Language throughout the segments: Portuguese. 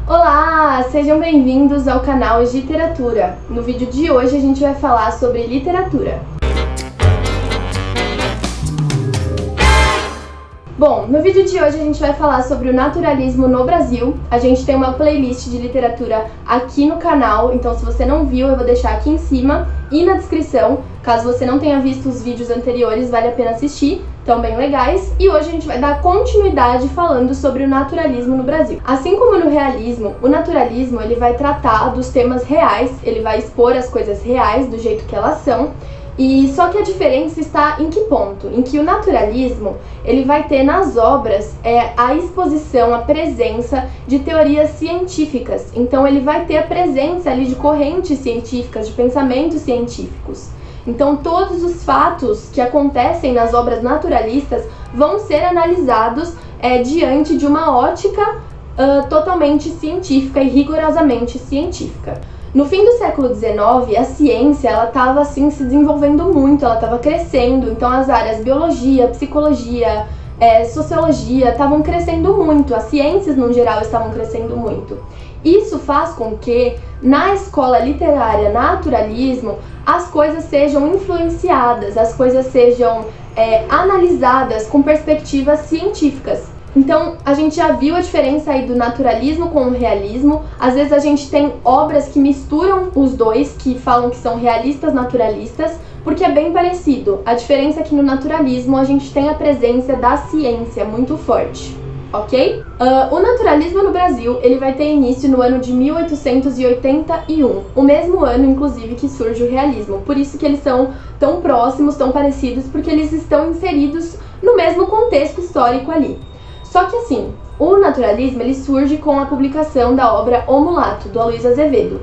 Olá, sejam bem-vindos ao canal Giteratura. No vídeo de hoje a gente vai falar sobre literatura. Bom, no vídeo de hoje a gente vai falar sobre o naturalismo no Brasil. A gente tem uma playlist de literatura aqui no canal, então se você não viu eu vou deixar aqui em cima e na descrição. Caso você não tenha visto os vídeos anteriores, vale a pena assistir, estão bem legais. E hoje a gente vai dar continuidade falando sobre o naturalismo no Brasil. Assim como no realismo, o naturalismo ele vai tratar dos temas reais, ele vai expor as coisas reais do jeito que elas são. E só que a diferença está em que ponto? Em que o naturalismo ele vai ter nas obras a exposição, a presença de teorias científicas. Então ele vai ter a presença ali de correntes científicas, de pensamentos científicos. Então todos os fatos que acontecem nas obras naturalistas vão ser analisados diante de uma ótica totalmente científica e rigorosamente científica. No fim do século XIX, a ciência ela estava assim se desenvolvendo muito, ela estava crescendo, então as áreas biologia, psicologia, sociologia estavam crescendo muito, as ciências no geral estavam crescendo muito. Isso faz com que na escola literária naturalismo as coisas sejam influenciadas, as coisas sejam analisadas com perspectivas científicas. Então, a gente já viu a diferença aí do naturalismo com o realismo. Às vezes a gente tem obras que misturam os dois, que falam que são realistas naturalistas, porque é bem parecido. A diferença é que no naturalismo a gente tem a presença da ciência muito forte, ok? O naturalismo no Brasil, ele vai ter início no ano de 1881, o mesmo ano, inclusive, que surge o realismo. Por isso que eles são tão próximos, tão parecidos, porque eles estão inseridos no mesmo contexto histórico ali. Só que assim, o naturalismo ele surge com a publicação da obra O Mulato, do Aloysio Azevedo.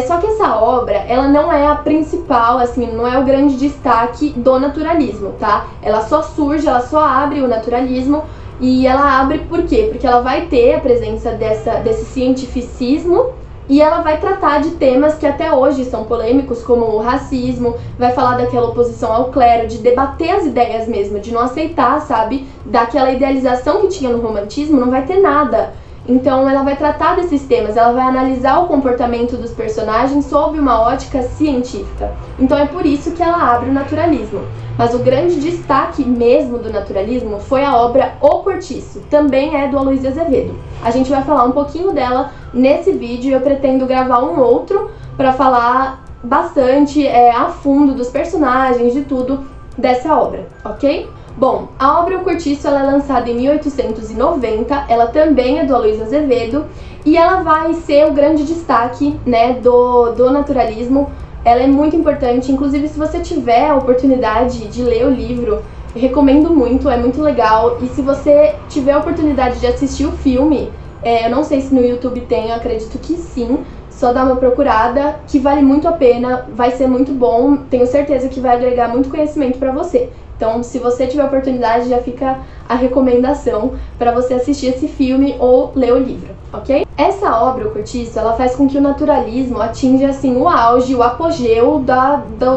Só que essa obra, ela não é a principal, assim, não é o grande destaque do naturalismo, tá? Ela só surge, ela só abre o naturalismo, e ela abre por quê? Porque ela vai ter a presença desse cientificismo, e ela vai tratar de temas que até hoje são polêmicos, como o racismo, vai falar daquela oposição ao clero, de debater as ideias mesmo, de não aceitar, sabe, daquela idealização que tinha no romantismo, não vai ter nada. Então ela vai tratar desses temas, ela vai analisar o comportamento dos personagens sob uma ótica científica. Então é por isso que ela abre o naturalismo. Mas o grande destaque mesmo do naturalismo foi a obra O Cortiço, também é do Aloysio Azevedo. A gente vai falar um pouquinho dela nesse vídeo e eu pretendo gravar um outro para falar bastante a fundo dos personagens, de tudo dessa obra, ok? Bom, a obra O Cortiço ela é lançada em 1890, ela também é do Aloysio Azevedo e ela vai ser o grande destaque, né, do naturalismo. Ela é muito importante, inclusive se você tiver a oportunidade de ler o livro, eu recomendo muito, é muito legal. E se você tiver a oportunidade de assistir o filme, eu não sei se no YouTube tem, eu acredito que sim, só dá uma procurada, que vale muito a pena, vai ser muito bom, tenho certeza que vai agregar muito conhecimento pra você. Então, se você tiver a oportunidade, já fica a recomendação para você assistir esse filme ou ler o livro, ok? Essa obra, O Cortiço, ela faz com que o naturalismo atinja, assim, o auge, o apogeu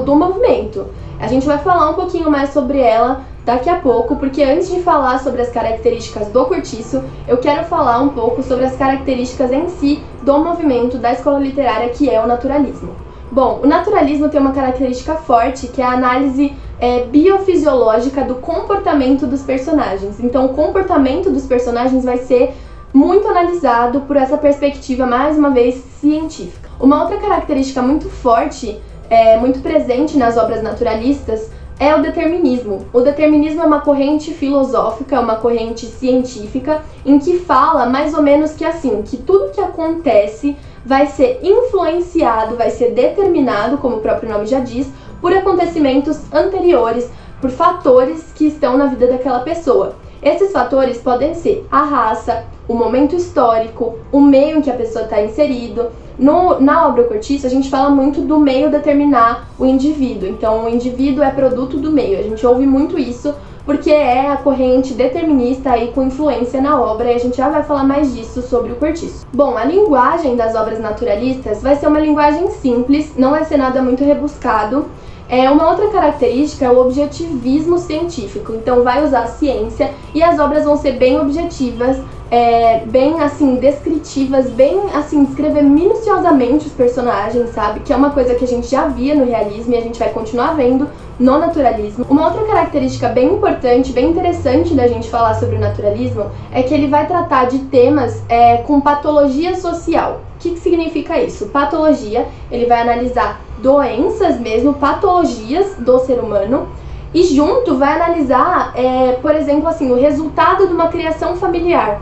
do movimento. A gente vai falar um pouquinho mais sobre ela daqui a pouco, porque antes de falar sobre as características do cortiço, eu quero falar um pouco sobre as características em si do movimento da escola literária que é o naturalismo. Bom, o naturalismo tem uma característica forte, que é a análise biofisiológica do comportamento dos personagens. Então, o comportamento dos personagens vai ser muito analisado por essa perspectiva, mais uma vez, científica. Uma outra característica muito forte, muito presente nas obras naturalistas, é o determinismo. O determinismo é uma corrente filosófica, uma corrente científica, em que fala mais ou menos que assim, que tudo que acontece vai ser influenciado, vai ser determinado, como o próprio nome já diz, por acontecimentos anteriores, por fatores que estão na vida daquela pessoa. Esses fatores podem ser a raça, o momento histórico, o meio em que a pessoa está inserido. Na obra O Cortiço, a gente fala muito do meio determinar o indivíduo. Então, o indivíduo é produto do meio. A gente ouve muito isso porque é a corrente determinista aí com influência na obra, e a gente já vai falar mais disso sobre O Cortiço. Bom, a linguagem das obras naturalistas vai ser uma linguagem simples, não vai ser nada muito rebuscado. Uma outra característica é o objetivismo científico, então vai usar a ciência e as obras vão ser bem objetivas bem, assim, descritivas, bem, assim, descrever minuciosamente os personagens, sabe? Que é uma coisa que a gente já via no realismo e a gente vai continuar vendo no naturalismo. Uma outra característica bem importante, bem interessante da gente falar sobre o naturalismo é que ele vai tratar de temas com patologia social. O que significa isso? Patologia, ele vai analisar doenças mesmo, patologias do ser humano, e junto vai analisar, por exemplo, assim, o resultado de uma criação familiar,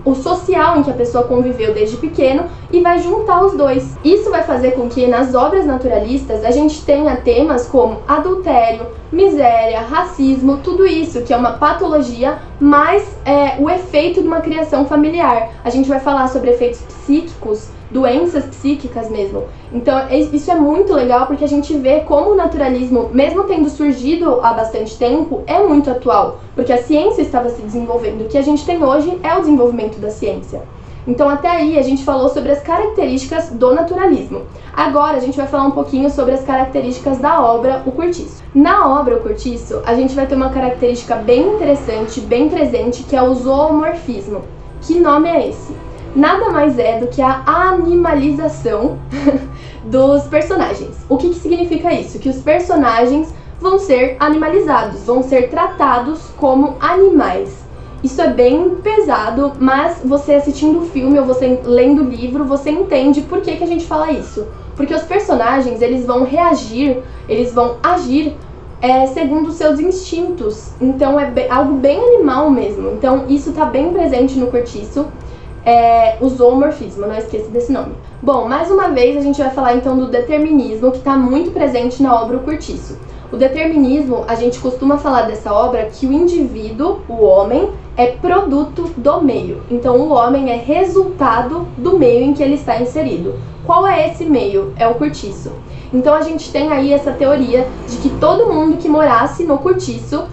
o social em que a pessoa conviveu desde pequeno, e vai juntar os dois. Isso vai fazer com que nas obras naturalistas a gente tenha temas como adultério, miséria, racismo, tudo isso que é uma patologia, mais o efeito de uma criação familiar. A gente vai falar sobre efeitos psíquicos, doenças psíquicas mesmo. Então isso é muito legal porque a gente vê como o naturalismo, mesmo tendo surgido há bastante tempo, é muito atual, porque a ciência estava se desenvolvendo. O que a gente tem hoje é o desenvolvimento da ciência. Então até aí a gente falou sobre as características do naturalismo. Agora a gente vai falar um pouquinho sobre as características da obra O Cortiço. Na obra O Cortiço, a gente vai ter uma característica bem interessante, bem presente, que é o zoomorfismo. Que nome é esse? Nada mais é do que a animalização dos personagens. O que significa isso? Que os personagens vão ser animalizados, vão ser tratados como animais. Isso é bem pesado, mas você assistindo o filme ou você lendo o livro, você entende por que a gente fala isso. Porque os personagens, eles vão reagir, eles vão agir segundo os seus instintos. Então é algo bem animal mesmo. Então isso tá bem presente no Cortiço. O zoomorfismo, não esqueça desse nome. Bom, mais uma vez a gente vai falar então do determinismo, que está muito presente na obra O Cortiço. O determinismo, a gente costuma falar dessa obra que o indivíduo, o homem, é produto do meio. Então o homem é resultado do meio em que ele está inserido. Qual é esse meio? É o cortiço. Então a gente tem aí essa teoria de que todo mundo que morasse no cortiço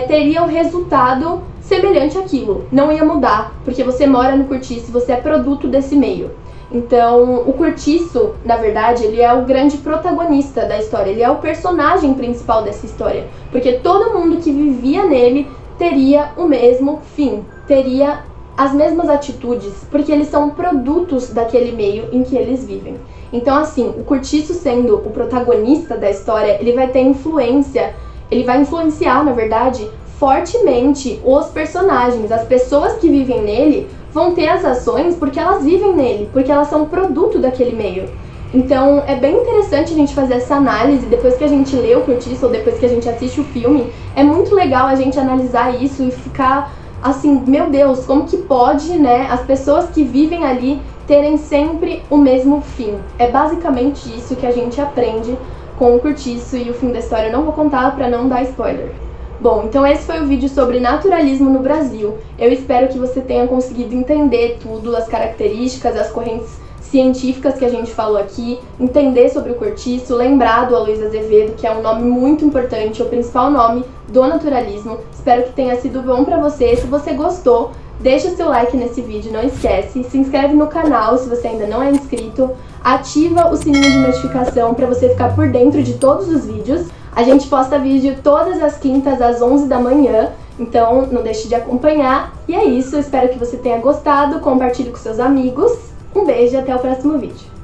teria um resultado semelhante àquilo, não ia mudar, porque você mora no cortiço, você é produto desse meio. Então, o cortiço, na verdade, ele é o grande protagonista da história, ele é o personagem principal dessa história, porque todo mundo que vivia nele teria o mesmo fim, teria as mesmas atitudes, porque eles são produtos daquele meio em que eles vivem. Então, assim, o cortiço sendo o protagonista da história, ele vai ter influência, ele vai influenciar, na verdade, fortemente os personagens. As pessoas que vivem nele vão ter as ações porque elas vivem nele, porque elas são produto daquele meio. Então é bem interessante a gente fazer essa análise depois que a gente lê o Cortiço ou depois que a gente assiste o filme. É muito legal a gente analisar isso e ficar assim, meu Deus, como que pode, né, as pessoas que vivem ali terem sempre o mesmo fim. É basicamente isso que a gente aprende com o Cortiço, e o fim da história eu não vou contar para não dar spoiler. Bom, então esse foi o vídeo sobre naturalismo no Brasil. Eu espero que você tenha conseguido entender tudo, as características, as correntes científicas que a gente falou aqui, entender sobre o Cortiço, lembrar do Aloysio Azevedo, que é um nome muito importante, o principal nome do naturalismo. Espero que tenha sido bom pra você. Se você gostou, deixa seu like nesse vídeo, não esquece, se inscreve no canal se você ainda não é inscrito, ativa o sininho de notificação para você ficar por dentro de todos os vídeos. A gente posta vídeo todas as quintas às 11 da manhã, então não deixe de acompanhar. E é isso, espero que você tenha gostado, compartilhe com seus amigos. Um beijo e até o próximo vídeo.